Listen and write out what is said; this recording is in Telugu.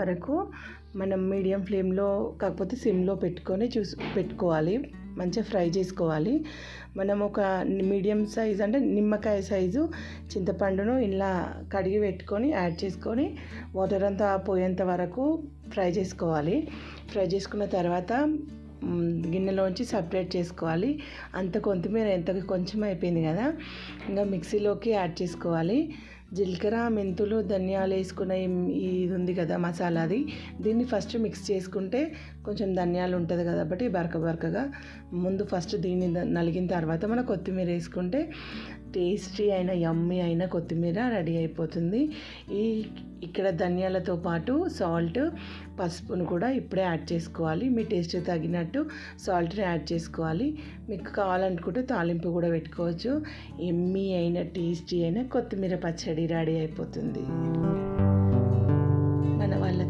వరకు మనం మీడియం ఫ్లేమ్లో కాకపోతే సిమ్లో పెట్టుకొని పెట్టుకోవాలి. మంచిగా ఫ్రై చేసుకోవాలి. మనం ఒక మీడియం సైజ్ అంటే నిమ్మకాయ సైజు చింతపండును ఇలా కడిగి పెట్టుకొని యాడ్ చేసుకొని వాటర్ అంతా పోయేంత వరకు ఫ్రై చేసుకోవాలి. ఫ్రై చేసుకున్న తర్వాత గిన్నెలోంచి సపరేట్ చేసుకోవాలి. అంత కొత్తిమీర ఎంత కొంచెం అయిపోయింది కదా, ఇంకా మిక్సీలోకి యాడ్ చేసుకోవాలి. జీలకర్ర, మెంతులు, ధనియాలు వేసుకున్న ఇది ఉంది కదా మసాలాది, దీన్ని ఫస్ట్ మిక్స్ చేసుకుంటే కొంచెం ధనియాలు ఉంటుంది కాబట్టి బరకగా ముందు ఫస్ట్ దీన్ని నలిగిన తర్వాత మన కొత్తిమీర వేసుకుంటే టేస్టీ అయిన యమ్మీ అయిన కొత్తిమీర రెడీ అయిపోతుంది. ఇక్కడ ధనియాలతో పాటు సాల్ట్, పసుపును కూడా ఇప్పుడే యాడ్ చేసుకోవాలి. మీ టేస్ట్ తగినట్టు సాల్ట్ని యాడ్ చేసుకోవాలి. మీకు కావాలనుకుంటే తాలింపు కూడా పెట్టుకోవచ్చు. యమ్మీ అయిన టేస్టీ అయిన కొత్తిమీర పచ్చడి రెడీ అయిపోతుంది.